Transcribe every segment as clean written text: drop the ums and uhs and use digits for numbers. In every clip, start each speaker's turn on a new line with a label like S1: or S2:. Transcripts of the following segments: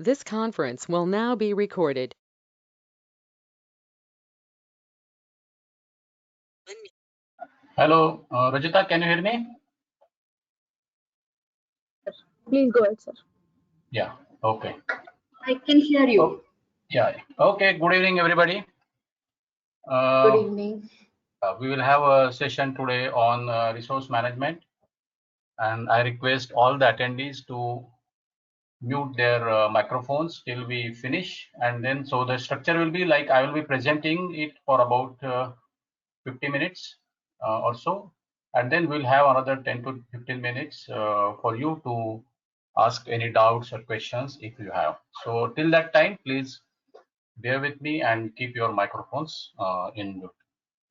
S1: This conference will now be recorded.
S2: Hello, Rajita, can you hear me?
S3: Please go ahead, sir.
S2: Yeah, okay.
S4: I can hear you.
S2: Oh, yeah, okay. Good evening, everybody.
S4: Good evening.
S2: We will have a session today on resource management, and I request all the attendees to mute their microphones till we finish. And then, so the structure will be like I will be presenting it for about 50 minutes or so, and then we'll have another 10 to 15 minutes for you to ask any doubts or questions if you have. So till that time, please bear with me and keep your microphones in mute.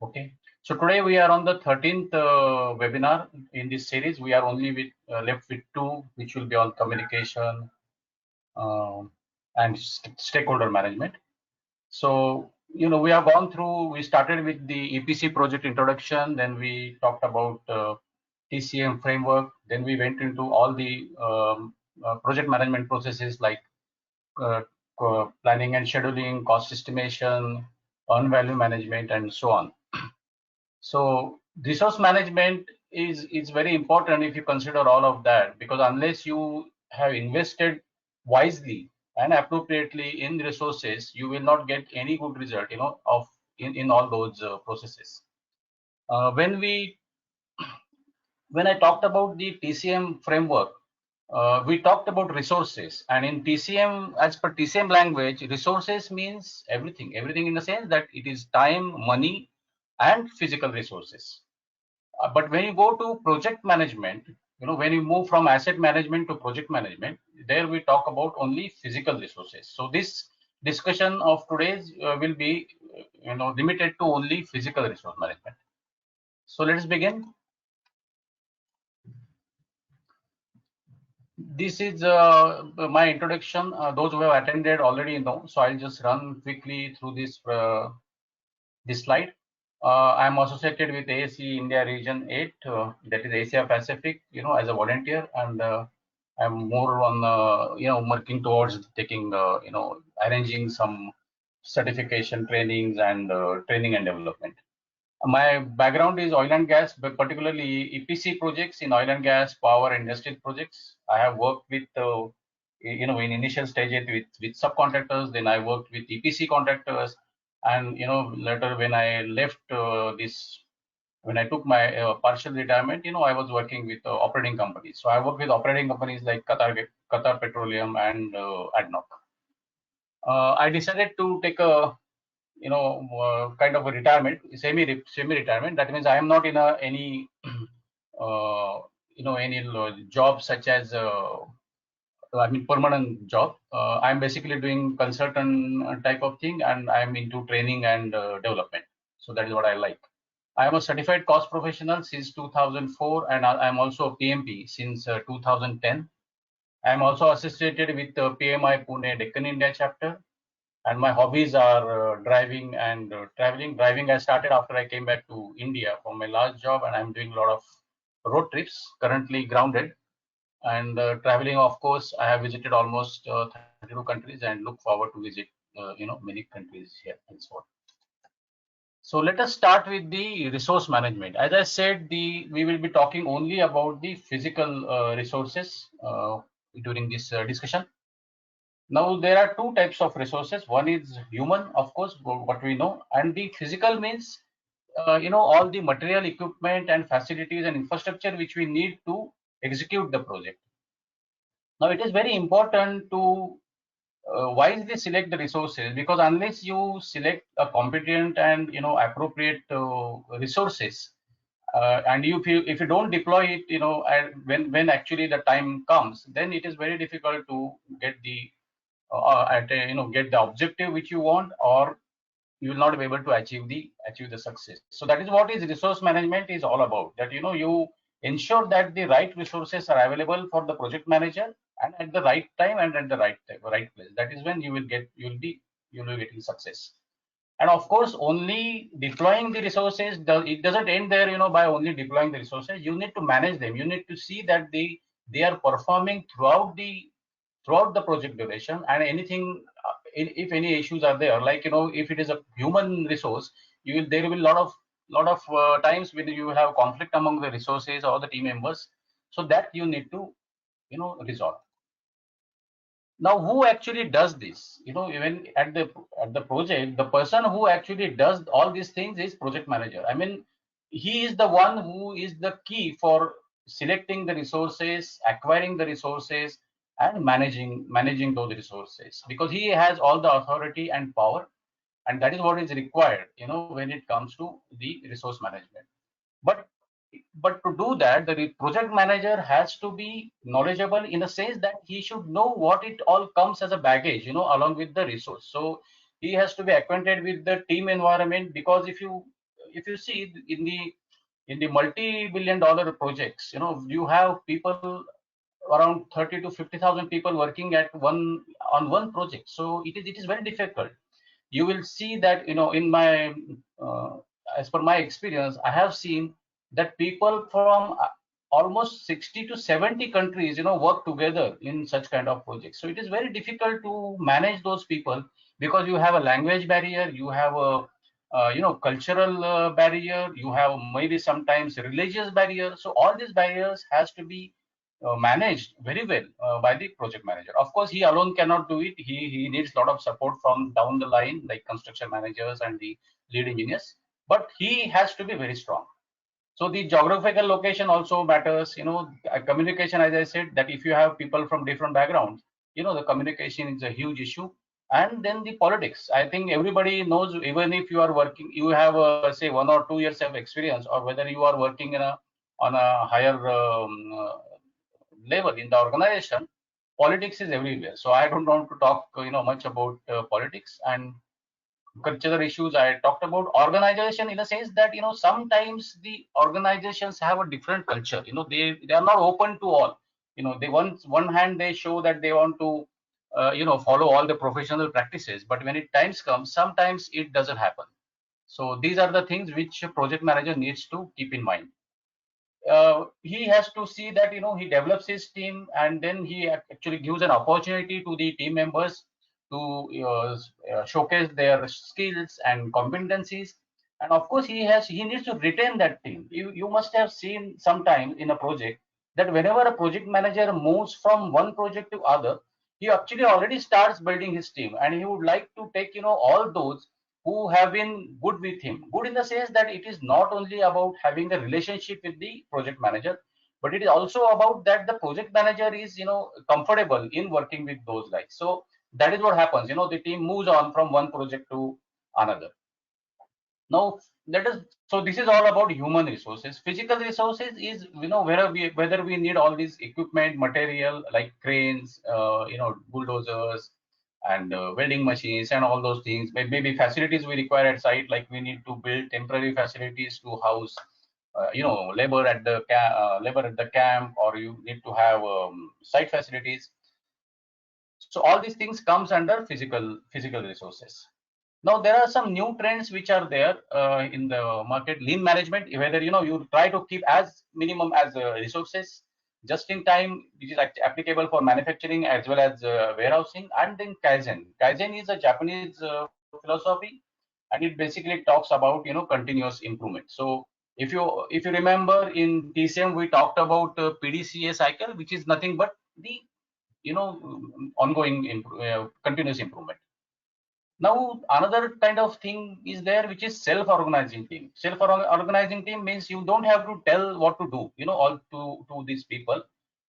S2: Okay. So today we are on the 13th webinar in this series. We are only left with two, which will be on communication and stakeholder management. So, we have gone through, we started with the EPC project introduction, then we talked about TCM framework, then we went into all the project management processes like uh, planning and scheduling, cost estimation, earned value management, and so on. So resource management is very important if you consider all of that, because unless you have invested wisely and appropriately in resources, you will not get any good result, of in all those processes. When I talked about the TCM framework, we talked about resources, and in TCM, as per TCM language, resources means everything in the sense that it is time, money, and physical resources. But when you go to project management, when you move from asset management to project management, there we talk about only physical resources. So this discussion of today's will be, limited to only physical resource management. So let's begin. This is my introduction. Those who have attended already know, so I'll just run quickly through this slide. I'm associated with ASE India Region 8, that is Asia Pacific, as a volunteer, and I'm more on, working towards taking, arranging some certification trainings and training and development. My background is oil and gas, but particularly EPC projects in oil and gas, power, and industrial projects. I have worked with, in initial stages with subcontractors. Then I worked with EPC contractors, and later when I left when I took my partial retirement, I was working with operating companies. So I worked with operating companies like Qatar Petroleum and ADNOC. I decided to take a kind of a retirement, semi-retirement. That means I am not in any any job such as permanent job. I'm basically doing consultant type of thing, and I'm into training and development. So that is what I like. I am a certified cost professional since 2004, and I'm also a PMP since 2010. I'm also associated with PMI Pune Deccan India chapter, and my hobbies are driving and traveling. Driving I started after I came back to India from my last job, and I'm doing a lot of road trips, currently grounded. And traveling, of course, I have visited almost 32 countries and look forward to visit many countries here and so on. So let us start with the resource management. As I said, we will be talking only about the physical resources during this discussion. Now, there are two types of resources. One is human, of course, what we know, and the physical means, all the material, equipment, and facilities and infrastructure which we need to execute the project. Now, it is very important to wisely select the resources, because unless you select a competent and appropriate resources, and if you don't deploy it, when actually the time comes, then it is very difficult to get the get the objective which you want, or you will not be able to achieve the success. So that is what is resource management is all about, that you ensure that the right resources are available for the project manager, and at the right time and at the right place. That is when you will be getting success. And of course, only deploying the resources, it doesn't end there, by only deploying the resources. You need to manage them. You need to see that they are performing throughout the throughout the project duration, and anything, if any issues are there, like if it is a human resource, there will be a lot of times when you have conflict among the resources or the team members, so that you need to resolve. Now, who actually does this? Even at the project, the person who actually does all these things is project manager. I mean, he is the one who is the key for selecting the resources, acquiring the resources, and managing those resources, because he has all the authority and power, and that is what is required when it comes to the resource management. But but to do that, the project manager has to be knowledgeable, in the sense that he should know what it all comes as a baggage along with the resource. So he has to be acquainted with the team environment, because if you see in the multi-billion dollar projects, you have people around 30 to 50,000 people working on one project. So it is very difficult. You will see that in my uh, as per my experience, I have seen that people from almost 60 to 70 countries work together in such kind of projects. So it is very difficult to manage those people, because you have a language barrier, you have a cultural barrier, you have maybe sometimes religious barrier. So all these barriers has to be managed very well by the project manager. Of course, he alone cannot do it. He needs a lot of support from down the line, like construction managers and the lead engineers. But he has to be very strong. So the geographical location also matters. Communication, as I said, that if you have people from different backgrounds, the communication is a huge issue. And then the politics. I think everybody knows, even if you are working, you have say 1 or 2 years of experience, or whether you are working on a higher level in the organization, politics is everywhere. So I don't want to talk much about politics and cultural issues. I talked about organization, in a sense that sometimes the organizations have a different culture. They are not open to all. They one hand they show that they want to follow all the professional practices, but when it times comes, sometimes it doesn't happen. So these are the things which a project manager needs to keep in mind. He has to see that he develops his team, and then he actually gives an opportunity to the team members to showcase their skills and competencies. And of course, he needs to retain that team. You must have seen sometime in a project that whenever a project manager moves from one project to other, he actually already starts building his team, and he would like to take all those who have been good with him. Good in the sense that it is not only about having a relationship with the project manager, but it is also about that the project manager is comfortable in working with those guys. So that is what happens. The team moves on from one project to another. Now, this is all about human resources. Physical resources is whether we need all these equipment, material like cranes, bulldozers, and welding machines and all those things. Maybe facilities we require at site, like we need to build temporary facilities to house labor at the camp, or you need to have site facilities. So all these things comes under physical resources. Now there are some new trends which are there in the market. Lean management, whether you try to keep as minimum as resources, just in time, which is applicable for manufacturing as well as warehousing. And then Kaizen. Kaizen is a Japanese philosophy, and it basically talks about continuous improvement. So if you remember, in TCM we talked about PDCA cycle, which is nothing but the ongoing continuous improvement. Now, another kind of thing is there, which is self-organizing team. Self-organizing team means you don't have to tell what to do, all to these people.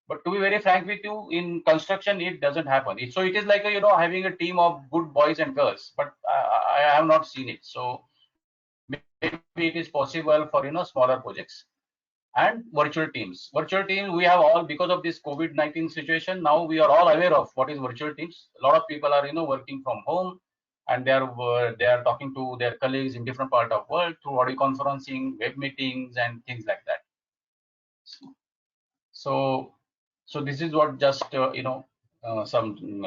S2: But to be very frank with you, in construction, it doesn't happen. So it is like having a team of good boys and girls. But I have not seen it. So maybe it is possible for smaller projects. And virtual teams. Virtual teams, we have all, because of this COVID-19 situation, now we are all aware of what is virtual teams. A lot of people are working from home, and they are talking to their colleagues in different part of world through audio conferencing, web meetings, and things like that. So this is what just something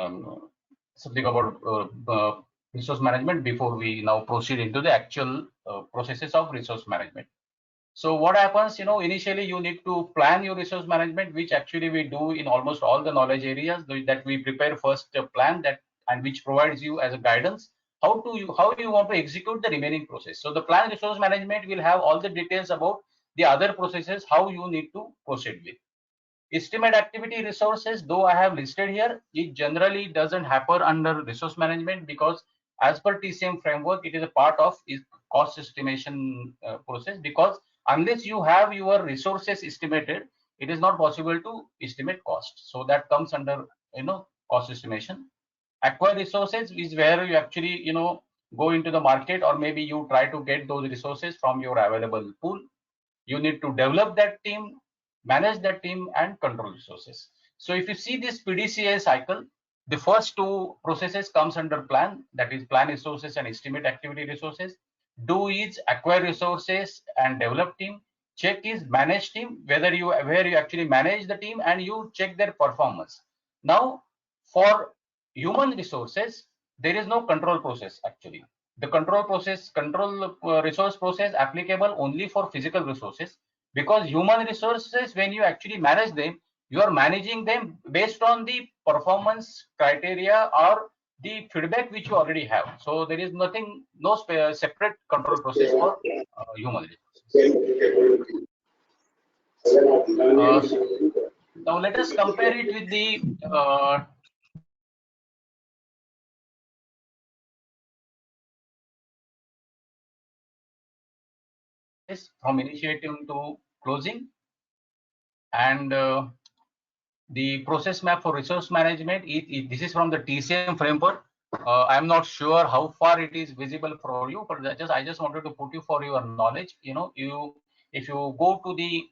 S2: about resource management before we now proceed into the actual processes of resource management. So what happens, initially you need to plan your resource management, which actually we do in almost all the knowledge areas, that we prepare first a plan that and which provides you as a guidance how you want to execute the remaining process. So the plan resource management will have all the details about the other processes, how you need to proceed with. Estimate activity resources, though I have listed here, it generally doesn't happen under resource management because as per TCM framework, it is a part of cost estimation process, because unless you have your resources estimated, it is not possible to estimate cost. So that comes under, cost estimation. Acquire resources is where you actually, go into the market, or maybe you try to get those resources from your available pool. You need to develop that team, manage that team, and control resources. So if you see this PDCA cycle, the first two processes comes under plan, that is plan resources and estimate activity resources. Do is acquire resources and develop team. Check is manage team, where you actually manage the team and you check their performance. Now for human resources, there is no control process actually. The control resource process applicable only for physical resources, because human resources, when you actually manage them, you are managing them based on the performance criteria or the feedback which you already have. So there is no separate control process for human resources. Now let us compare it with the from initiating to closing, and the process map for resource management. This is from the TCM framework. I'm not sure how far it is visible for you, but I just wanted to put you for your knowledge. If you go to the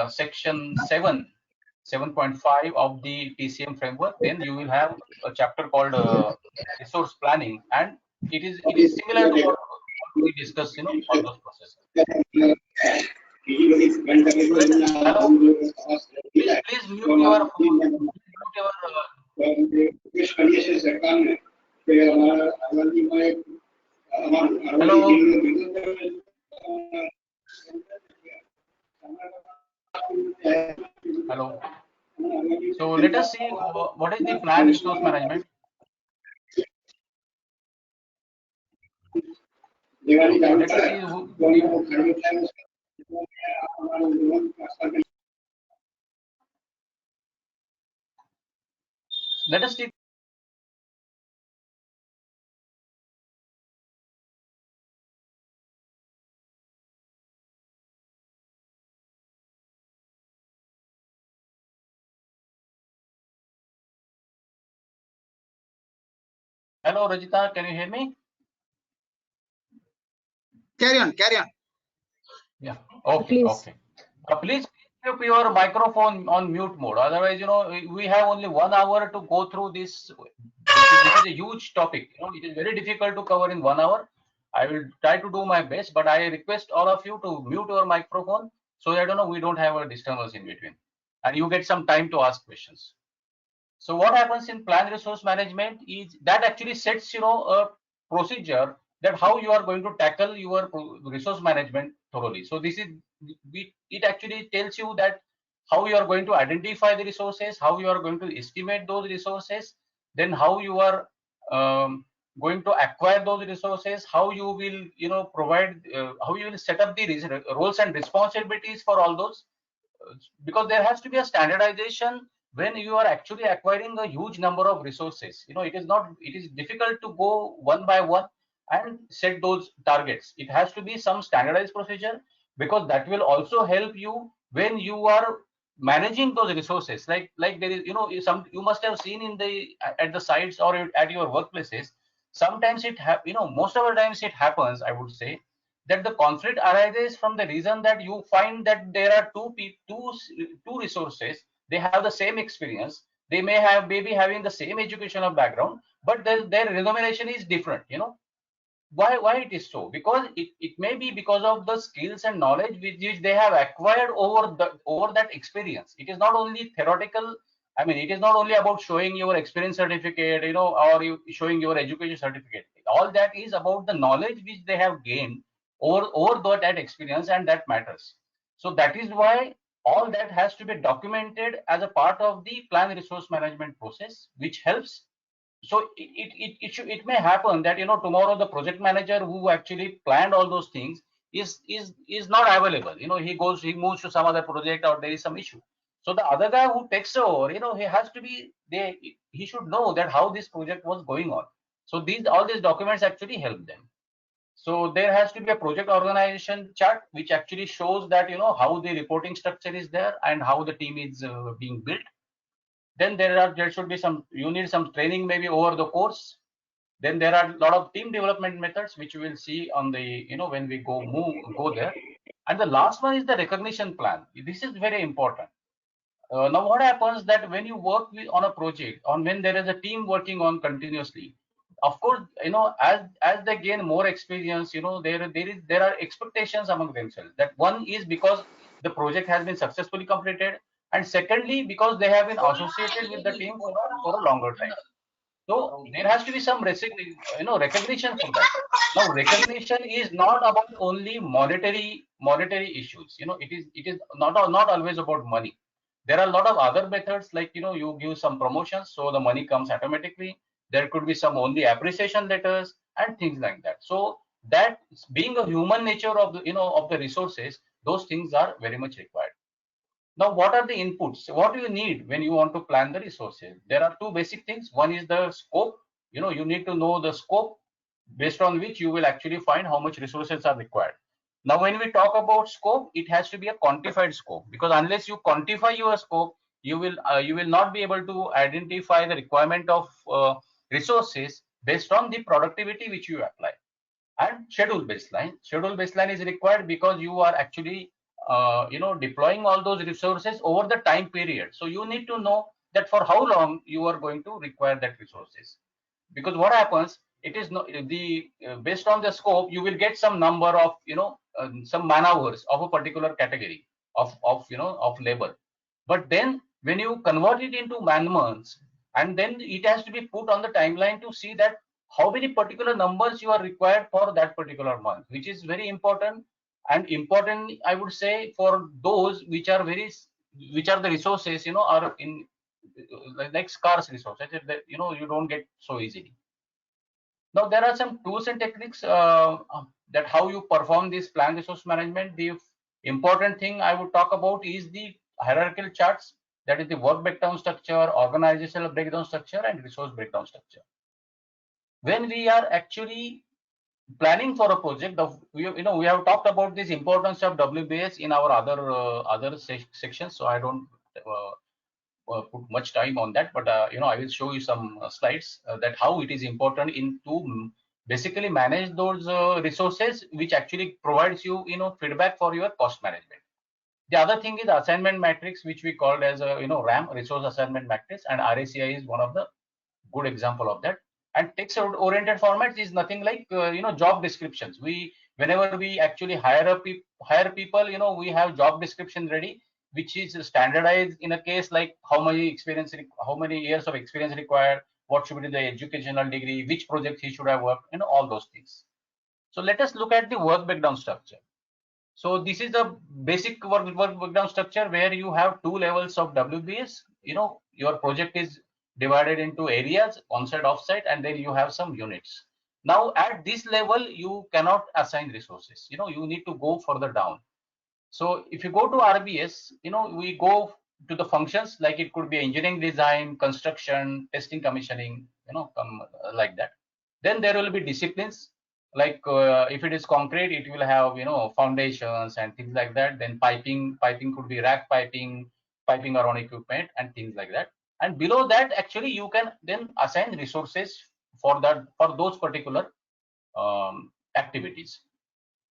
S2: section 7.5 of the TCM framework, then you will have a chapter called resource planning, and it is similar to what we discussed, all those processes. Hello, please mute your phone. Hello. Hello. So let us see what is the plan resource management. Let us see. Hello, Rajita, can you hear me?
S5: Carry on.
S2: Yeah. Okay.
S3: Please.
S2: Okay. Please keep your microphone on mute mode. Otherwise, we have only 1 hour to go through this. This is a huge topic. It is very difficult to cover in 1 hour. I will try to do my best, but I request all of you to mute your microphone so that we don't have a disturbance in between, and you get some time to ask questions. So what happens in plan resource management is that actually sets a procedure that how you are going to tackle your resource management thoroughly. So this is it actually tells you that how you are going to identify the resources, how you are going to estimate those resources, then how you are going to acquire those resources, how you will provide, how you will set up the roles and responsibilities for all those, because there has to be a standardization when you are actually acquiring a huge number of resources. It is difficult to go one by one and set those targets. It has to be some standardized procedure, because that will also help you when you are managing those resources. Like there is, you must have seen at the sites or at your workplaces, sometimes most of the times it happens, I would say, that the conflict arises from the reason that you find that there are two resources. They have the same experience, they may be having the same educational background, but their remuneration is different. Why it is so? Because it may be because of the skills and knowledge which they have acquired over that experience. It is not only theoretical. I mean, it is not only about showing your experience certificate, or you showing your education certificate. All that is about the knowledge which they have gained over that experience, and that matters. So that is why all that has to be documented as a part of the plan resource management process, which helps. So it may happen that tomorrow the project manager who actually planned all those things is not available. He moves to some other project, or there is some issue. So the other guy who takes over, he has to be there. He should know that how this project was going on. So all these documents actually help them. So there has to be a project organization chart which actually shows that how the reporting structure is there and how the team is being built. Then there should be you need some training maybe over the course. Then there are a lot of team development methods which we will see on the when we go there. And the last one is the recognition plan. This is very important. Now what happens that when you work on a project, on when there is a team working on continuously, of course as they gain more experience, there are expectations among themselves. That one is because the project has been successfully completed, and secondly because they have been associated with the team for a longer time. So there has to be some recognition for that. Now recognition is not about only monetary issues. It is not always about money. There are a lot of other methods, like you give some promotions, so the money comes automatically. There could be some only appreciation letters and things like that. So that, being a human nature of the resources, those things are very much required. Now, what are the inputs? What do you need when you want to plan the resources? There are two basic things. One is the scope. You need to know the scope based on which you will actually find how much resources are required. Now, when we talk about scope, it has to be a quantified scope, because unless you quantify your scope, you will not be able to identify the requirement of resources based on the productivity which you apply. And schedule baseline is required because you are actually deploying all those resources over the time period. So you need to know that for how long you are going to require that resources. Because what happens, it is based on the scope, you will get some number of some man hours of a particular category of labor. But then when you convert it into man months, and then it has to be put on the timeline to see that how many particular numbers you are required for that particular month, which is very important. And important, I would say, for those which are the resources are in like scarce resources that you don't get so easily. Now there are some tools and techniques that how you perform this plan resource management. The important thing I would talk about is the hierarchical charts, that is the work breakdown structure, organizational breakdown structure, and resource breakdown structure. When we are actually planning for a project, we have talked about this importance of WBS in our other sections, so I don't put much time on that, but I will show you some slides that how it is important to basically manage those resources, which actually provides you feedback for your cost management. The other thing is assignment matrix, which we called as a RAM, resource assignment matrix, and RACI is one of the good example of that. And text oriented formats is nothing like job descriptions. Whenever we actually hire people, we have job description ready, which is standardized in a case like how many years of experience required, what should be the educational degree, which project he should have worked, all those things. So let us look at the work breakdown structure. So this is the basic work breakdown structure where you have two levels of WBS. Your project is divided into areas, on-site, off-site, and then you have some units. Now at this level, you cannot assign resources. You need to go further down. So if you go to RBS, we go to the functions, like it could be engineering design, construction, testing, commissioning, like that. Then there will be disciplines, like if it is concrete, it will have foundations and things like that. Then piping could be rack piping around equipment and things like that. And below that, actually you can then assign resources for those particular activities.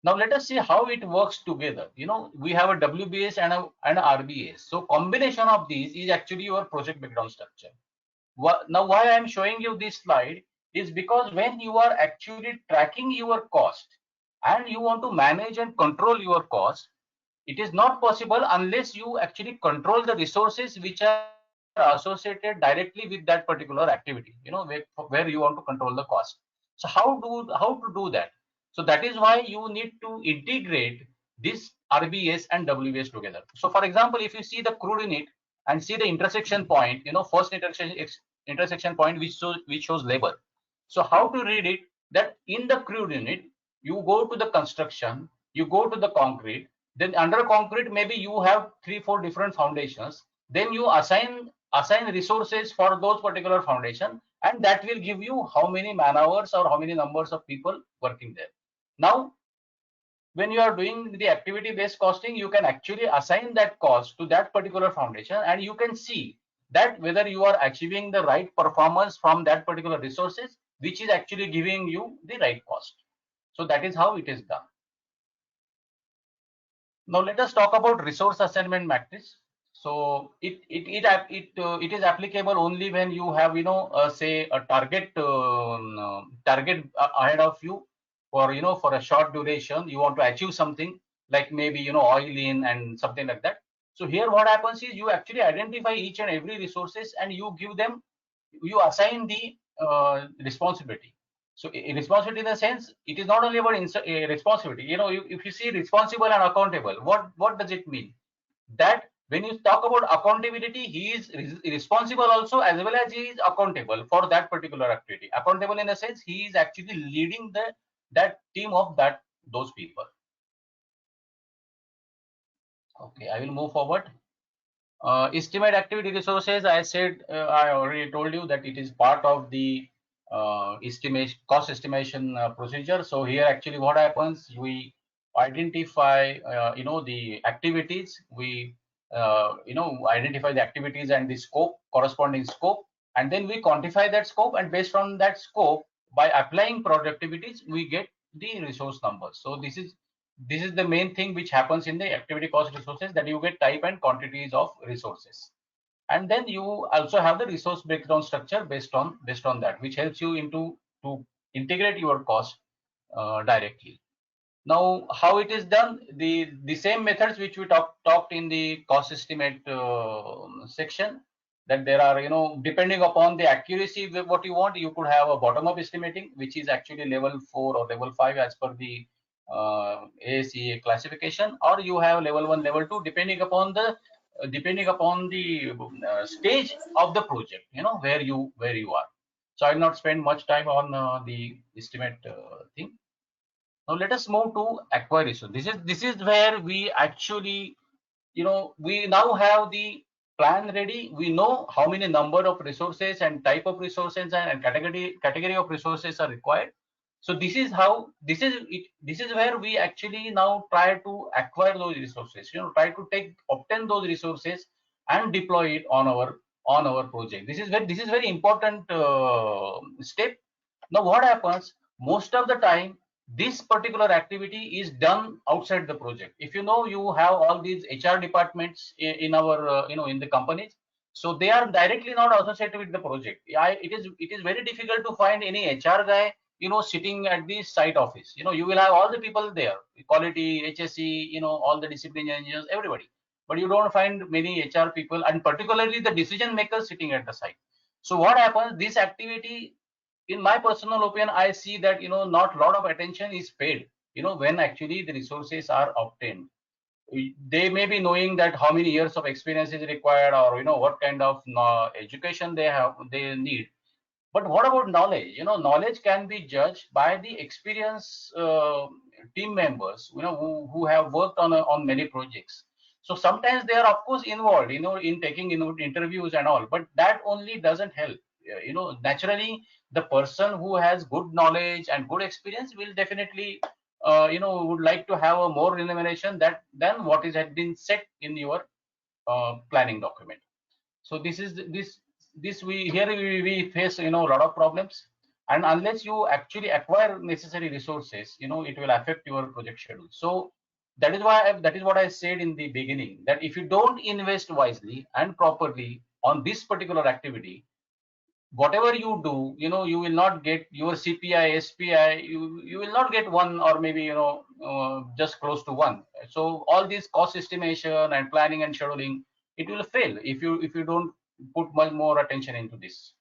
S2: Now let us see how it works together. We have a WBS and an RBS. So combination of these is actually your project breakdown structure. Now why I am showing you this slide is because when you are actually tracking your cost and you want to manage and control your cost, it is not possible unless you actually control the resources which are associated directly with that particular activity, where you want to control the cost. So how to do that? So that is why you need to integrate this RBS and WBS together. So for example, if you see the crude unit and see the intersection point, first intersection point which shows labor. So how to read it? That in the crude unit, you go to the construction, you go to the concrete, then under concrete maybe you have 3-4 different foundations. Then you assign resources for those particular foundation, and that will give you how many man hours or how many numbers of people working there. Now, when you are doing the activity based costing, you can actually assign that cost to that particular foundation, and you can see that whether you are achieving the right performance from that particular resources, which is actually giving you the right cost. So that is how it is done. Now let us talk about resource assignment matrix. So it is applicable only when you have say a target ahead of you for for a short duration. You want to achieve something like maybe oil in and something like that. So here what happens is you actually identify each and every resources and you assign the responsibility. So responsibility in the sense, it is not only about responsibility. If you see responsible and accountable, what does it mean? That when you talk about accountability, he is responsible also as well as he is accountable for that particular activity. Accountable in the sense he is actually leading that team of those people. Okay, I will move forward. Estimate activity resources. I said I already told you that it is part of the cost estimation procedure. So here actually what happens, we identify the activities, we identify the activities and the scope, corresponding scope, and then we quantify that scope, and based on that scope, by applying productivities, we get the resource numbers. So this is the main thing which happens in the activity cost resources, that you get type and quantities of resources. And then you also have the resource breakdown structure based on that, which helps you to integrate your cost directly. Now, how it is done? The same methods which we talked in the cost estimate section, that there are, depending upon the accuracy of what you want, you could have a bottom up estimating, which is actually level 4 or level 5 as per the ASEA classification, or you have level 1, level 2, depending upon the stage of the project, where you are. So I will not spend much time on the estimate thing. Now let us move to acquisition. This is where we actually, we now have the plan ready. We know how many number of resources and type of resources and category of resources are required. So this is where we actually now try to acquire those resources. Try to obtain those resources and deploy it on our project. This is very important step. Now what happens? Most of the time, this particular activity is done outside the project. If you have all these HR departments in our in the companies, so they are directly not associated with the project. It is very difficult to find any HR guy sitting at the site office. You will have all the people there, quality, HSE, all the discipline engineers, everybody, but you don't find many HR people, and particularly the decision makers sitting at the site. So what happens? This activity, in my personal opinion, I see that not a lot of attention is paid when actually the resources are obtained. They may be knowing that how many years of experience is required, or what kind of education they need. But what about knowledge? Knowledge can be judged by the experienced team members who have worked on many projects. So sometimes they are of course involved in taking interviews and all, but that only doesn't help. Naturally, the person who has good knowledge and good experience will definitely would like to have a more remuneration than what is had been set in your planning document. So we face a lot of problems, and unless you actually acquire necessary resources, it will affect your project schedule. So that is what I said in the beginning, that if you don't invest wisely and properly on this particular activity, whatever you do, you will not get your CPI, SPI, you will not get one, or maybe just close to one. So all this cost estimation and planning and scheduling, it will fail if you don't put much more attention into this.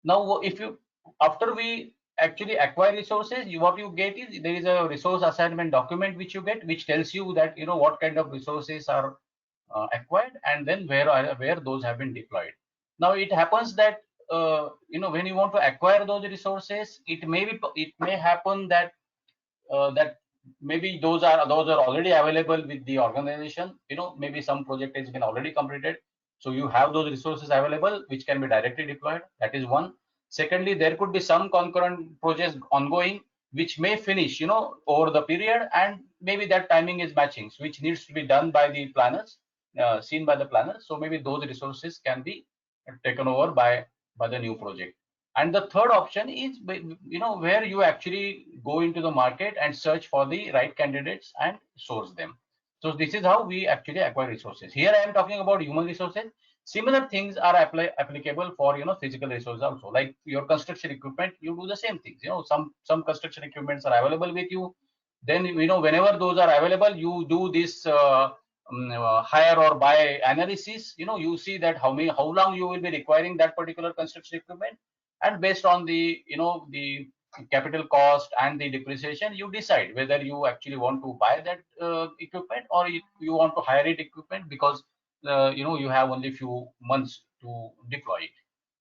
S2: Now, after we actually acquire resources, what you get is there is a resource assignment document which you get, which tells you that what kind of resources are acquired, and then where those have been deployed. Now it happens that when you want to acquire those resources, it may happen that that maybe those are already available with the organization. Maybe some project has been already completed, so you have those resources available which can be directly deployed. That is one. Secondly, there could be some concurrent projects ongoing which may finish over the period, and maybe that timing is matching, so which needs to be done by the planners, seen by the planners. So maybe those resources can be taken over by the new project. And the third option is where you actually go into the market and search for the right candidates and source them. So this is how we actually acquire resources. Here I am talking about human resources. Similar things are applicable for physical resources also. Like your construction equipment, you do the same things. Some construction equipments are available with you. Then whenever those are available, you do this hire or buy analysis. You see that how long you will be requiring that particular construction equipment, and based on the the capital cost and the depreciation, you decide whether you actually want to buy that equipment, or you want to hire it equipment, because you have only few months to deploy it.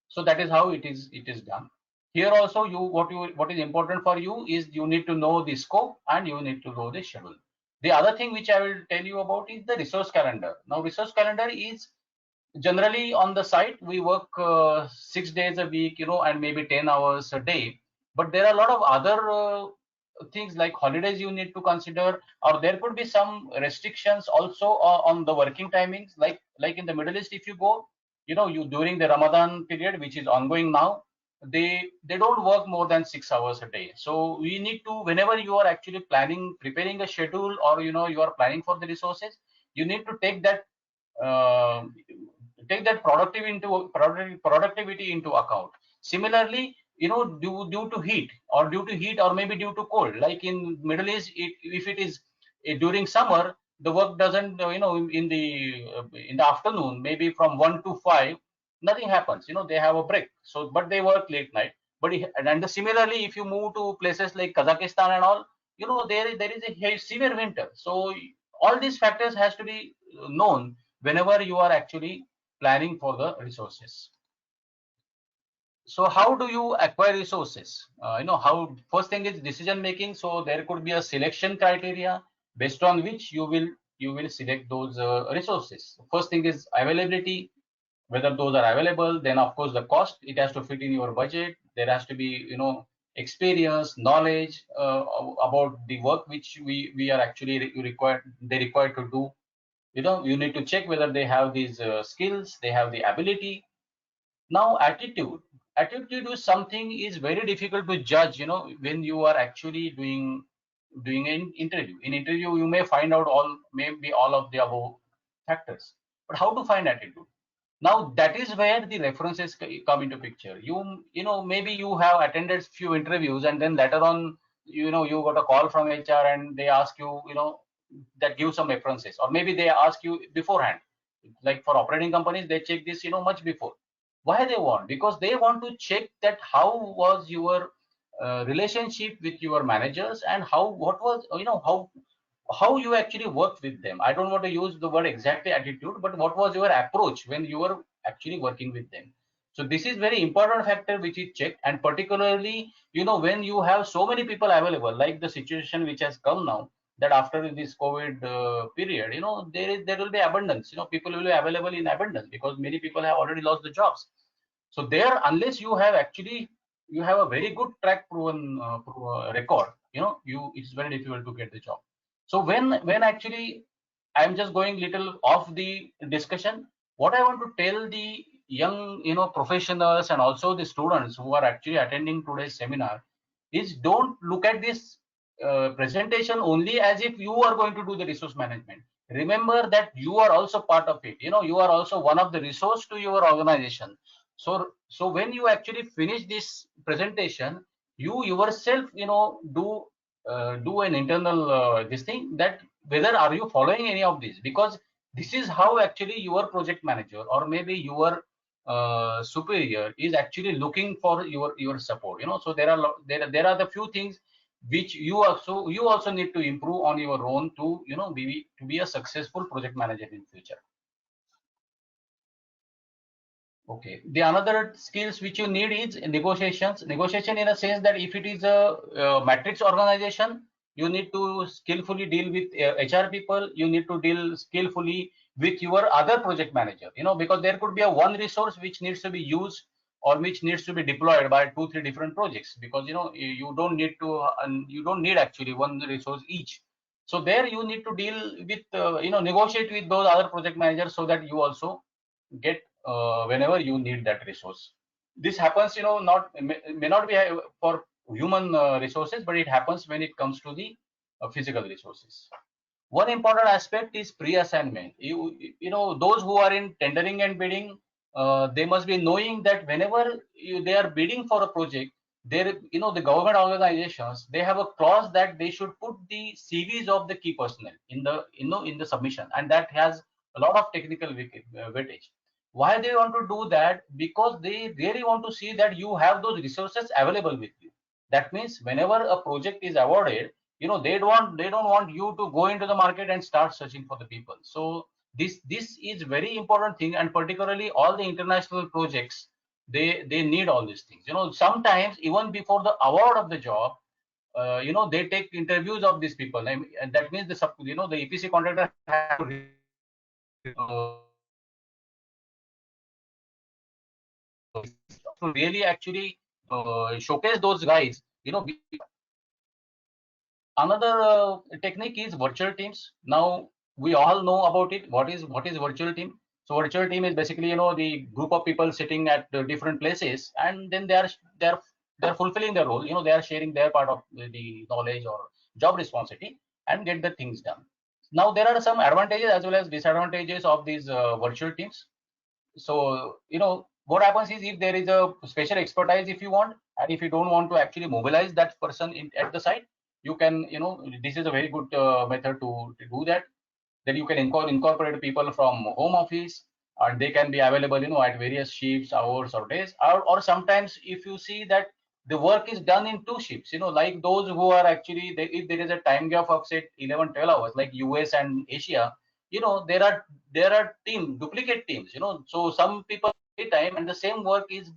S2: So that is how it is done. Here also, what is important for you is you need to know the scope and you need to know the schedule. The other thing which I will tell you about is the resource calendar. Now resource calendar is generally on the site we work 6 days a week, and maybe 10 hours a day. But there are a lot of other things like holidays you need to consider, or there could be some restrictions also on the working timings. Like in the Middle East, if you go, you during the Ramadan period, which is ongoing now, they don't work more than 6 hours a day. So we need to, whenever you are actually preparing a schedule, or you are planning for the resources, you need to take that uh, productivity into account. Similarly, due to heat, or maybe due to cold, like in Middle East, if it is during summer, the work doesn't, in the afternoon, maybe from 1 to 5, nothing happens. They have a break. So but they work late night. But and similarly, if you move to places like Kazakhstan and all, there is a severe winter. So all these factors has to be known whenever you are actually planning for the resources. So how do you acquire resources? How first thing is decision making. So there could be a selection criteria based on which you will select those resources. First thing is availability, whether those are available. Then of course the cost, it has to fit in your budget. There has to be experience, knowledge about the work which we are actually required to do. You need to check whether they have these skills, they have the ability. Now attitude is something is very difficult to judge, when you are actually doing an interview. In interview you may find out maybe all of the above factors, but how to find attitude? Now that is where the references come into picture. Maybe you have attended few interviews, and then later on you got a call from HR and they ask you, that give some references, or maybe they ask you beforehand. Like for operating companies, they check this much before. Why they want? Because they want to check that how was your relationship with your managers, and what was how you actually worked with them. I don't want to use the word exactly attitude, but what was your approach when you were actually working with them. So this is very important factor which is checked. And particularly when you have so many people available, like the situation which has come now, that after this COVID period, there will be abundance. People will be available in abundance because many people have already lost the jobs. So there, unless you have a very good track proven record, it's very difficult to get the job. So when actually I'm just going little off the discussion, what I want to tell the young professionals and also the students who are actually attending today's seminar is, don't look at this presentation only as if you are going to do the resource management. Remember that you are also part of it. You are also one of the resource to your organization. So when you actually finish this presentation, you yourself do an internal this thing, that whether are you following any of this, because this is how actually your project manager, or maybe your superior is actually looking for your support. So there are the few things which you also need to improve on your own to be a successful project manager in future. Okay. The another skills which you need is negotiations. Negotiation in a sense that if it is a matrix organization, you need to skillfully deal with HR people. You need to deal skillfully with your other project manager. Because there could be a one resource which needs to be used or which needs to be deployed by 2-3 different projects. Because you don't need to, you don't need actually one resource each. So there you need to deal with negotiate with those other project managers so that you also get whenever you need that resource. This happens, not may not be for human resources, but it happens when it comes to the physical resources. One important aspect is pre-assignment. Those who are in tendering and bidding, they must be knowing that whenever they are bidding for a project, there, the government organizations, they have a clause that they should put the CVs of the key personnel in the, in the submission, and that has a lot of technical weightage. Why they want to do that? Because they really want to see that you have those resources available with you. That means whenever a project is awarded, they don't want you to go into the market and start searching for the people. So this is very important thing, and particularly all the international projects, they need all these things. Sometimes even before the award of the job, they take interviews of these people. And that means the EPC contractor has to really actually showcase those guys. Another technique is virtual teams. Now we all know about it. What is virtual team? So virtual team is basically the group of people sitting at different places, and then they're fulfilling their role. They are sharing their part of the knowledge or job responsibility and get the things done. Now there are some advantages as well as disadvantages of these virtual teams. So what happens is, if there is a special expertise, if you want, and if you don't want to actually mobilize that person at the site, you can, this is a very good method to do that. Then you can incorporate people from home office, and they can be available at various shifts, hours or days, or sometimes if you see that the work is done in two shifts, like those who are actually, if there is a time gap of say 11-12 hours, like US and Asia, there are duplicate teams, so some people time, and the same work is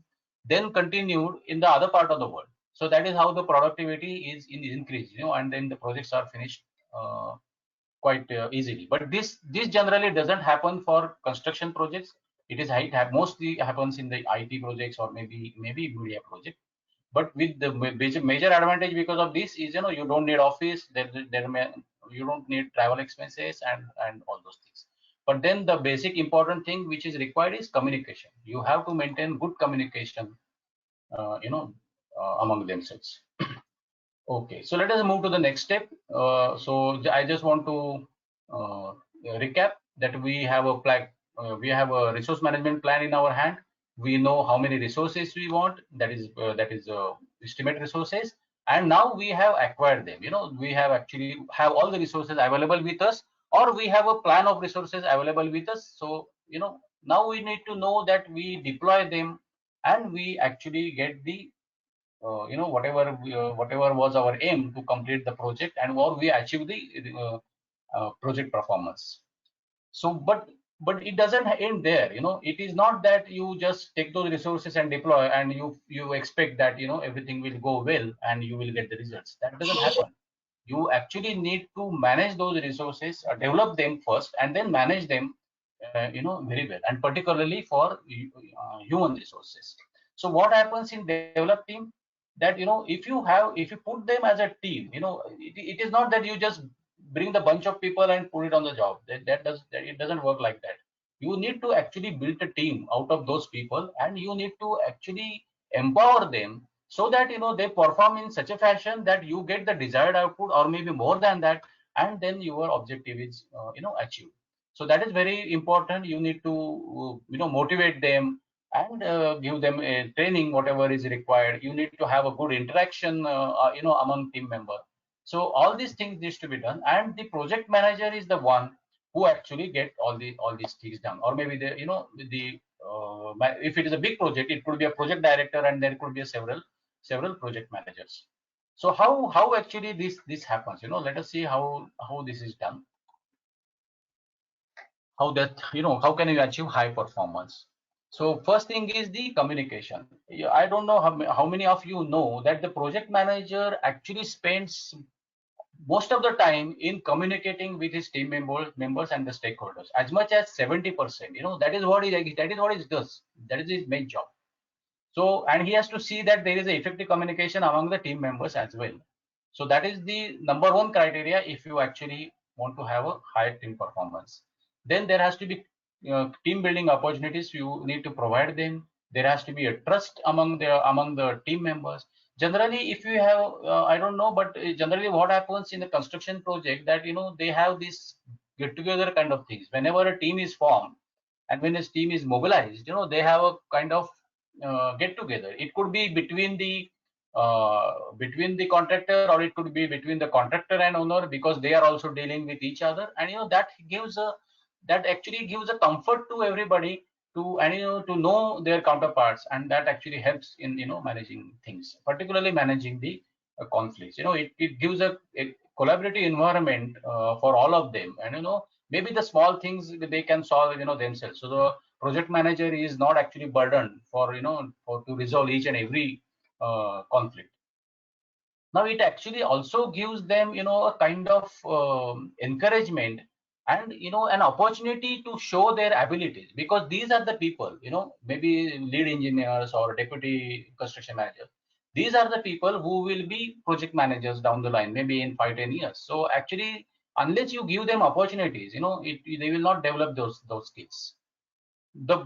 S2: then continued in the other part of the world. So that is how the productivity is increased, and then the projects are finished quite easily. But this generally doesn't happen for construction projects. It mostly happens in the IT projects or maybe media project. But with the major advantage because of this is, you don't need office, you don't need travel expenses and all those things. But then the basic important thing which is required is communication. You have to maintain good communication, among themselves. Okay, so let us move to the next step. So I just want to recap that we have a resource management plan in our hand. We know how many resources we want. That is estimate resources, and now we have acquired them. We have actually have all the resources available with us, or we have a plan of resources available with us. So now we need to know that we deploy them, and we actually get the whatever was our aim to complete the project, and or we achieve the project performance. So but it doesn't end there. It is not that you just take those resources and deploy and you expect that everything will go well and you will get the results. That doesn't happen. You actually need to manage those resources, develop them first, and then manage them very well, and particularly for human resources. So what happens in developing that, if you put them as a team, it is not that you just bring the bunch of people and put it on the job. It doesn't work like that. You need to actually build a team out of those people, and you need to actually empower them so that they perform in such a fashion that you get the desired output or maybe more than that, and then your objective is achieved. So that is very important. You need to motivate them and give them a training whatever is required. You need to have a good interaction among team members. So all these things needs to be done, and the project manager is the one who actually get all these things done, or maybe the if it is a big project, it could be a project director, and there could be several project managers. So how actually this happens? Let us see how this is done. How how can you achieve high performance? So first thing is the communication. I don't know how many of you know that the project manager actually spends most of the time in communicating with his team members and the stakeholders, as much as 70%. That is what he does. That is his main job. So, and he has to see that there is a effective communication among the team members as well. So that is the number one criteria if you actually want to have a high team performance. Then there has to be team building opportunities. You need to provide them. There has to be a trust among the team members. Generally, if you have, I don't know, but generally what happens in the construction project, that they have this get together kind of things. Whenever a team is formed and when a team is mobilized, they have a kind of get together. It could be between the contractor, or it could be between the contractor and owner, because they are also dealing with each other, and that actually gives a comfort to everybody to know their counterparts, and that actually helps in managing things, particularly managing the conflicts. It gives a collaborative environment for all of them, and maybe the small things they can solve themselves. So the project manager is not actually burdened for to resolve each and every conflict. Now it actually also gives them a kind of encouragement, and an opportunity to show their abilities, because these are the people, maybe lead engineers or deputy construction manager. These are the people who will be project managers down the line, maybe in 5-10 years. So actually, unless you give them opportunities, they will not develop those skills. The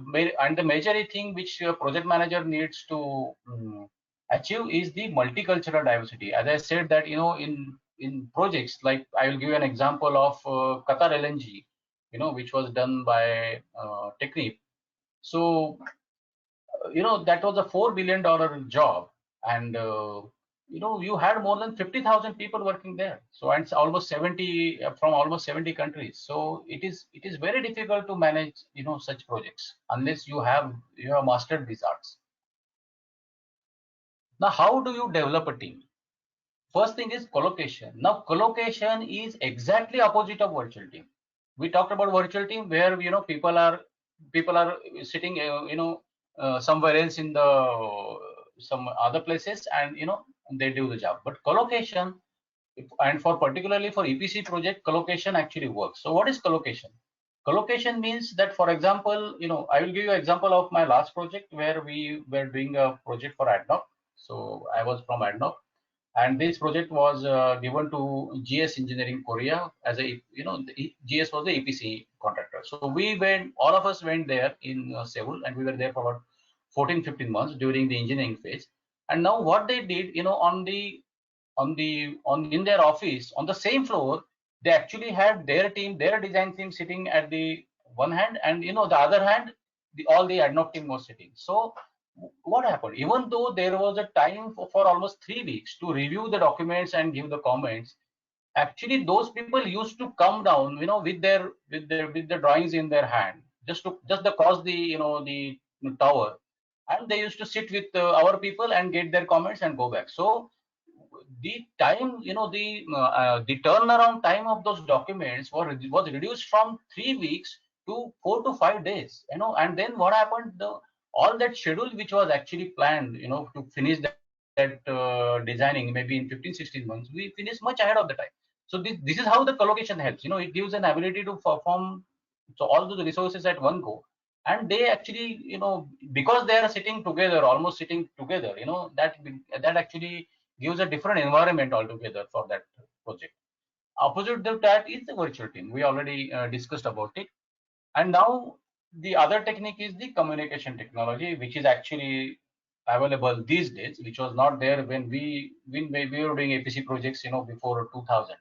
S2: major thing which a project manager needs to achieve is the multicultural diversity. As I said, that in projects, like I will give you an example of Qatar LNG, which was done by Technip. So that was a $4 billion job, and you had more than 50,000 people working there. So, and it's almost 70 from almost 70 countries. So it is very difficult to manage such projects unless you have mastered these arts. Now, how do you develop a team? First thing is collocation. Now, collocation is exactly opposite of virtual team. We talked about virtual team where people are sitting somewhere else in the some other places, and they do the job. But collocation, and particularly for EPC project, collocation actually works. So what is collocation? Collocation means that, for example, I will give you an example of my last project where we were doing a project for ADNOC. So I was from ADNOC, and this project was given to GS Engineering Korea as a GS was the EPC contractor. So all of us went there in Seoul, and we were there for about 14-15 months during the engineering phase. And now what they did, in their office on the same floor, they actually had their design team sitting at the one hand, and the other hand, all the ADNOC team was sitting. So what happened? Even though there was a time for almost 3 weeks to review the documents and give the comments, actually those people used to come down, with the drawings in their hand, just across the tower, and they used to sit with our people and get their comments and go back. So the time, the turnaround time of those documents was reduced from 3 weeks to 4 to 5 days. And then what happened? All that schedule which was actually planned, to finish that designing maybe in 15-16 months, we finished much ahead of the time. So this is how the collocation helps. It gives an ability to perform so all those resources at one go, and they actually, because they are sitting together, almost sitting together, that actually gives a different environment altogether for that project. Opposite of that is the virtual team. We already discussed about it. And now the other technique is the communication technology, which is actually available these days, which was not there when we were doing APC projects, before 2000,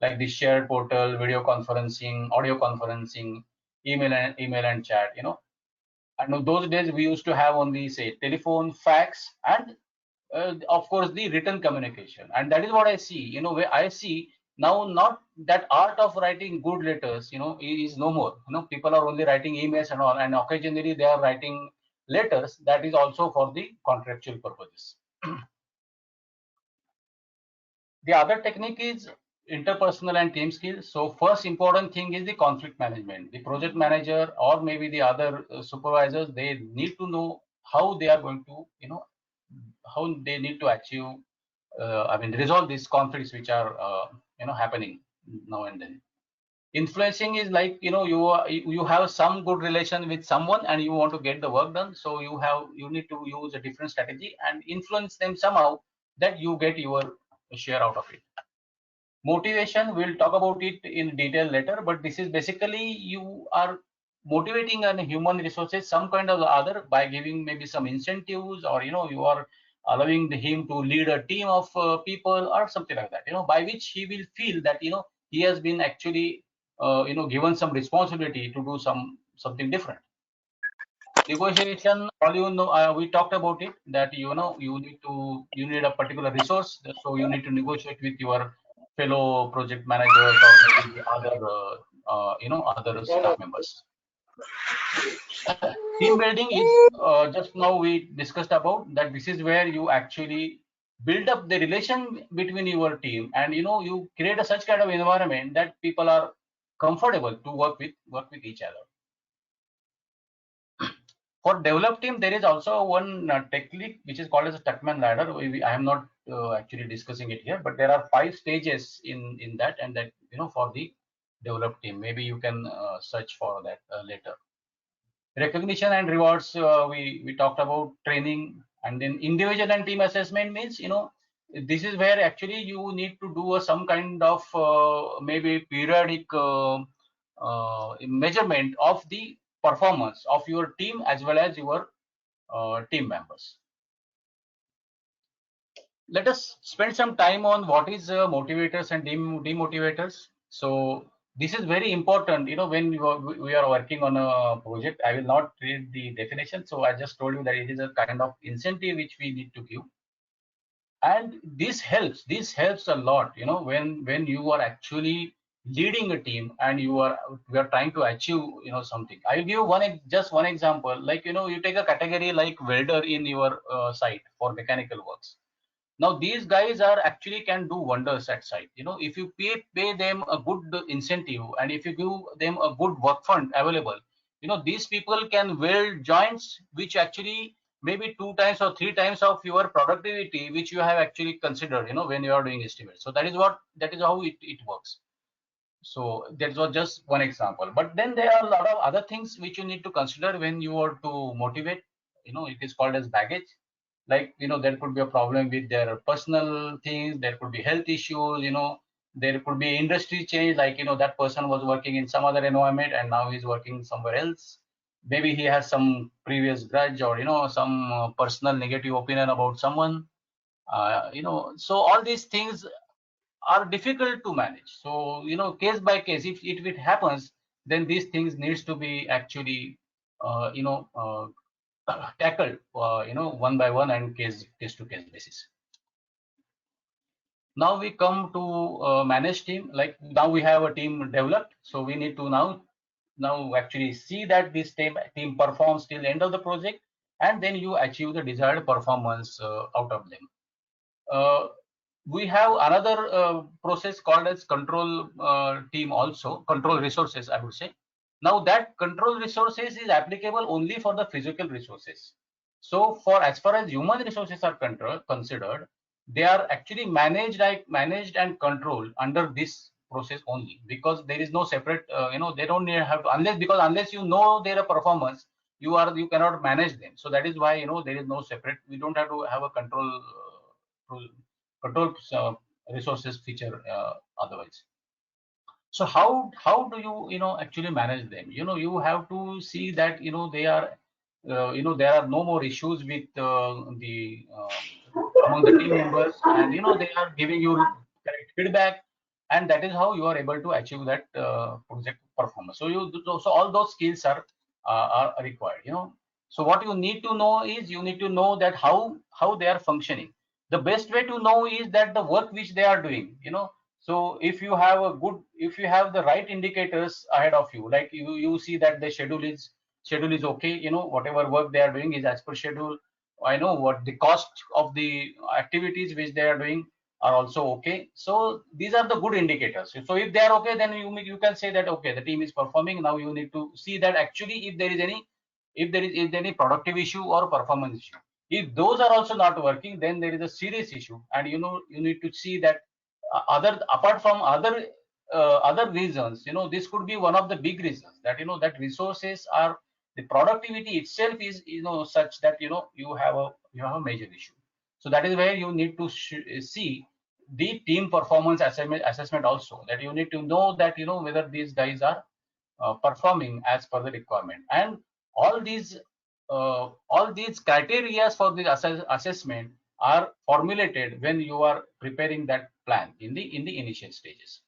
S2: like the shared portal, video conferencing, audio conferencing, email and chat. And those days we used to have only, say, telephone, fax, and of course the written communication. And that is what I see. Where I see Now, not that art of writing good letters, is no more. People are only writing emails and all, and occasionally they are writing letters. That is also for the contractual purposes. The other technique is interpersonal and team skills. So first important thing is the conflict management. The project manager or maybe the other supervisors, they need to know how they are going to, how they need to achieve, resolve these conflicts which are, happening now and then. Influencing is like, you have some good relation with someone and you want to get the work done. So you need to use a different strategy and influence them somehow that you get your share out of it. Motivation, we'll talk about it in detail later, but this is basically you are motivating a human resources some kind of other by giving maybe some incentives, or you are allowing him to lead a team of people or something like that, by which he will feel that he has been actually given some responsibility to do something different. Negotiation, all we talked about it, that you need a particular resource, so you need to negotiate with your fellow project managers or maybe other other staff members. Team building is just now we discussed about that. This is where you actually build up the relation between your team, and you create such kind of environment that people are comfortable to work with each other. For developed team, there is also one technique which is called as a Tuckman ladder. I am not actually discussing it here, but there are 5 stages in that, and that for the developed team. Maybe you can search for that later. Recognition and rewards, we talked about. Training, and then individual and team assessment means this is where actually you need to do some kind of maybe periodic measurement of the performance of your team as well as your team members. Let us spend some time on what is motivators and demotivators. So this is very important, when we are working on a project. I will not read the definition, so I just told you that it is a kind of incentive which we need to give, and this helps a lot, when you are actually leading a team and we are trying to achieve something. I'll give just one example. Like you take a category like welder in your site for mechanical works. Now these guys are actually can do wonders at site. If you pay them a good incentive, and if you give them a good work fund available, these people can weld joints which actually maybe 2 times or 3 times of your productivity which you have actually considered when you are doing estimate. So that is how it works. So that was just one example, but then there are a lot of other things which you need to consider when you are to motivate. It is called as baggage. Like there could be a problem with their personal things, there could be health issues, there could be industry change, like that person was working in some other environment and now he's working somewhere else. Maybe he has some previous grudge, or some personal negative opinion about someone. So all these things are difficult to manage. So case by case, if it happens, then these things needs to be actually tackled one by one and case to case basis. Now we come to manage team. Like now we have a team developed, so we need to now actually see that this team performs till the end of the project, and then you achieve the desired performance out of them. We have another process called as control team, also control resources, I would say. Now that control resources is applicable only for the physical resources. So for as far as human resources are considered, they are actually managed and controlled under this process only, because there is no separate they don't have to, unless you know their performance, you cannot manage them. So that is why there is no separate, we don't have to have a control resources feature otherwise. So how do you actually manage them? You have to see that they are there are no more issues with the among the team members, and they are giving you correct feedback, and that is how you are able to achieve that project performance. So all those skills are required. So what you need to know is, you need to know that how they are functioning. The best way to know is that the work which they are doing, So if you have if you have the right indicators ahead of you, like you see that the schedule is okay, whatever work they are doing is as per schedule. I know what the cost of the activities which they are doing are also okay. So these are the good indicators. So if they are okay, then you can say that okay, the team is performing. Now you need to see that actually if there is any productive issue or performance issue. If those are also not working, then there is a serious issue, and you need to see that apart from other reasons, this could be one of the big reasons that that resources are the productivity itself is such that you have a major issue. So that is where you need to see the team performance assessment also, that you need to know that whether these guys are performing as per the requirement, and all these criteria for the assessment are formulated when you are preparing that plan in the initial stages.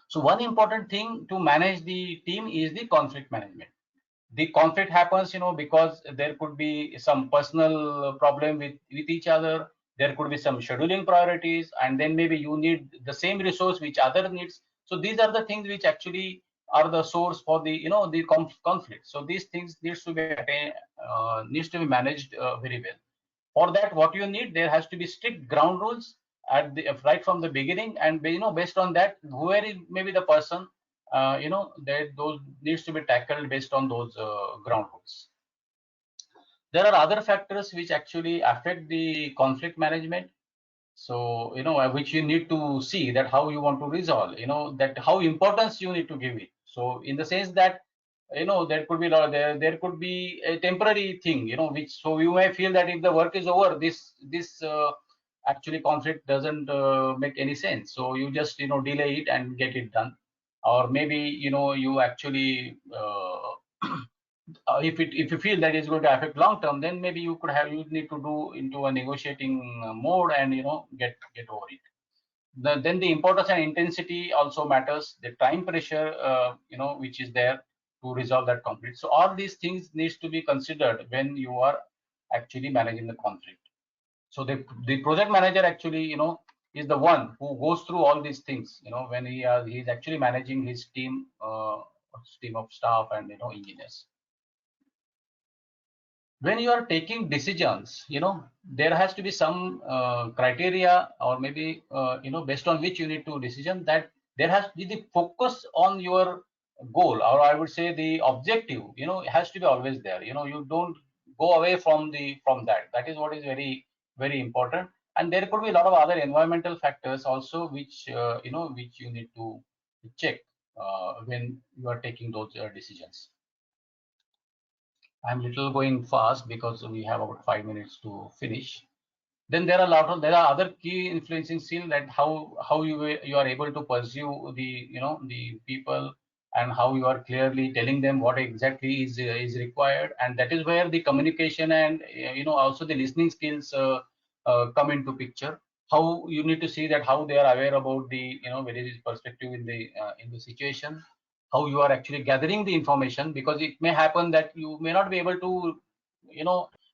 S2: So one important thing to manage the team is the conflict management. The conflict happens because there could be some personal problem with each other. There could be some scheduling priorities, and then maybe you need the same resource which other needs. So these are the things which actually are the source for the the conflict. So these things needs to be managed very well. For that, what you need, there has to be strict ground rules at the right from the beginning, and based on that, whoever is maybe the person, those needs to be tackled based on those ground rules. There are other factors which actually affect the conflict management. So which you need to see that how you want to resolve, that how importance you need to give it. So in the sense that there could be there could be a temporary thing, which, so you may feel that if the work is over, this actually conflict doesn't make any sense, so you just delay it and get it done. Or maybe you actually if you feel that it's going to affect long term, then maybe you need to do into a negotiating mode and get over it. Then the importance and intensity also matters, the time pressure which is there to resolve that conflict. So all these things needs to be considered when you are actually managing the conflict. So the project manager actually is the one who goes through all these things when he's actually managing his team of staff and engineers. When you are taking decisions, there has to be some criteria, or maybe based on which you need to decision, that there has to be the focus on your goal, or I would say the objective. It has to be always there. You don't go away from that. That is what is very, very important. And there could be a lot of other environmental factors also, which which you need to check when you are taking those decisions. I'm little going fast because we have about 5 minutes to finish. Then there are other key influencing skills, that how you are able to pursue the people, and how you are clearly telling them what exactly is required, and that is where the communication and also the listening skills come into picture. How you need to see that how they are aware about the various perspective in the situation, how you are actually gathering the information, because it may happen that you may not be able to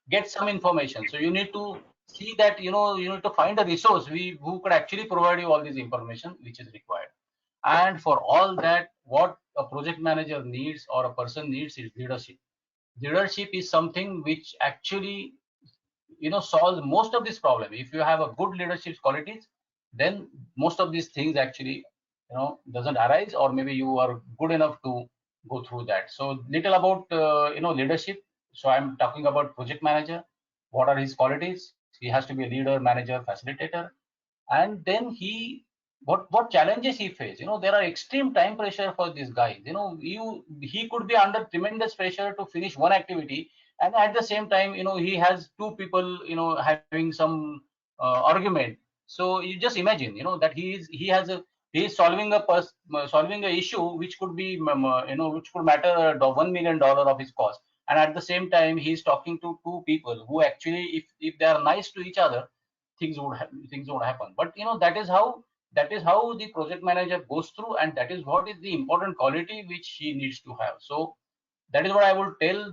S2: get some information. So you need to see that you need to find a resource who could actually provide you all this information which is required. And for all that, what a project manager needs, or a person needs, is leadership. Leadership is something which actually solves most of this problem. If you have a good leadership qualities, then most of these things actually doesn't arise, or maybe you are good enough to go through that. So little about leadership. So I'm talking about project manager. What are his qualities? He has to be a leader, manager, facilitator. And then what challenges he face. There are extreme time pressure for these guys. He could be under tremendous pressure to finish one activity, and at the same time he has two people having some argument. So you just imagine that he is solving a issue which could be which could matter $1 million of his cost, and at the same time he is talking to two people who actually, if they are nice to each other, things would happen. But that is how the project manager goes through, and that is what is the important quality which he needs to have. So that is what I would tell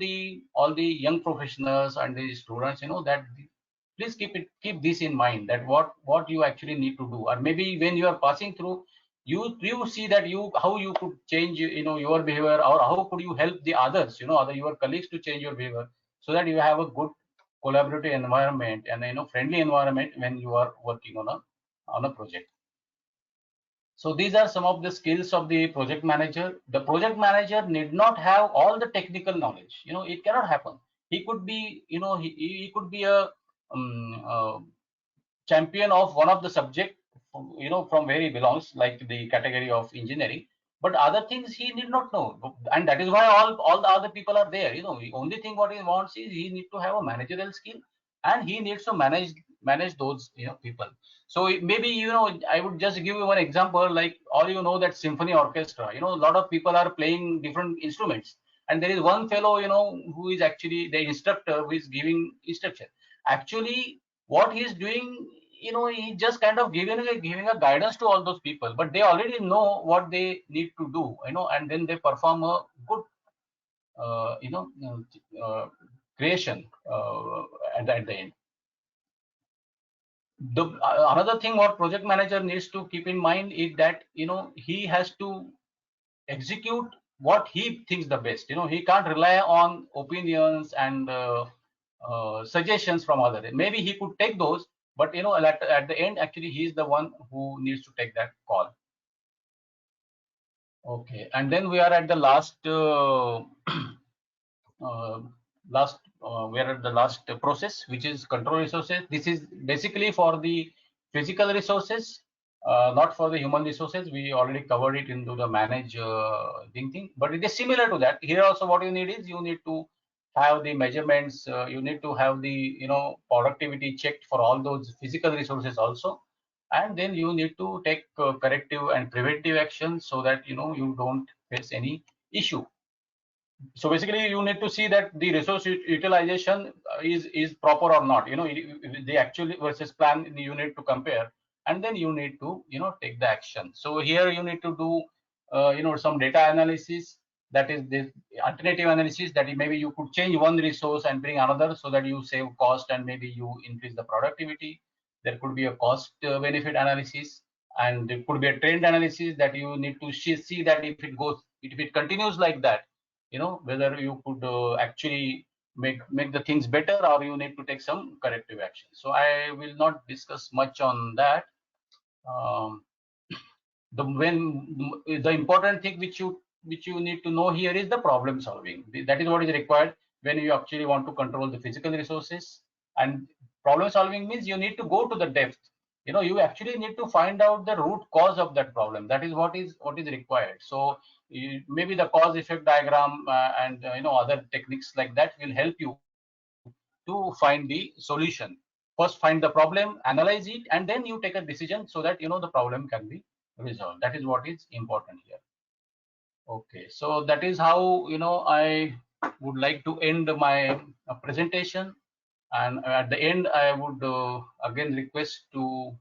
S2: all the young professionals and the students, that please keep this in mind, that what you actually need to do. Or maybe when you are passing through, you see that how you could change your behavior, or how could you help the others, your colleagues to change your behavior, so that you have a good collaborative environment and friendly environment when you are working on a project. So these are some of the skills of the project manager. The project manager need not have all the technical knowledge. It cannot happen. He could be, he could be a champion of one of the subject, from where he belongs, like the category of engineering. But other things he need not know, and that is why all the other people are there. The only thing what he wants is he need to have a managerial skill, and he needs to manage those people. So maybe I would just give you one example. Like all that symphony orchestra. A lot of people are playing different instruments, and there is one fellow who is actually the instructor who is giving instruction. Actually, what he is doing, he just kind of giving a guidance to all those people, but they already know what they need to do, and then they perform a good creation at the end. Another thing what project manager needs to keep in mind is that he has to execute what he thinks the best. He can't rely on opinions and suggestions from others. Maybe he could take those, but at the end, actually, he is the one who needs to take that call. Okay, and then we are at the last we are at the last process, which is control resources. This is basically for the physical resources, not for the human resources. We already covered it into the manage thing, but it is similar to that. Here also, what you need is you need to have the measurements. You need to have the productivity checked for all those physical resources also, and then you need to take corrective and preventive action so that you don't face any issue. So basically, you need to see that the resource utilization is proper or not. The actual versus plan, you need to compare, and then you need to take the action. So here you need to do some data analysis. That is the alternative analysis, that maybe you could change one resource and bring another, so that you save cost and maybe you increase the productivity. There could be a cost benefit analysis, and there could be a trend analysis, that you need to see that if it continues like that, whether you could actually make the things better, or you need to take some corrective action. So I will not discuss much on that. The important thing which you need to know here is the problem solving. That is what is required when you actually want to control the physical resources. And problem solving means you need to go to the depth. You actually need to find out the root cause of that problem. That is what is required. So maybe the cause effect diagram and other techniques like that will help you to find the solution. First find the problem, analyze it, and then you take a decision, so that the problem can be resolved. That is what is important here. Okay, so that is how I would like to end my presentation. And at the end, I would again request to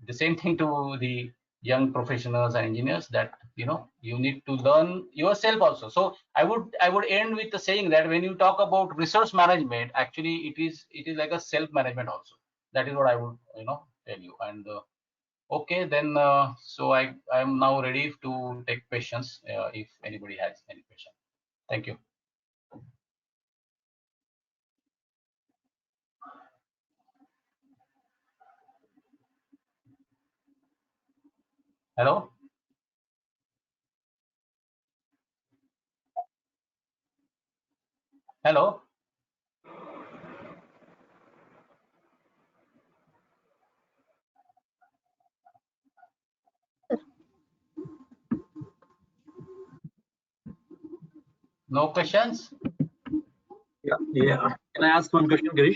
S2: the same thing to the young professionals and engineers, that you need to learn yourself also. So I would end with the saying that when you talk about resource management, actually it is like a self management also. That is what I would tell you. And okay, then so I am now ready to take questions if anybody has any question. Thank you. Hello. Hello. No questions?
S5: Yeah. Can I ask one question, Girish?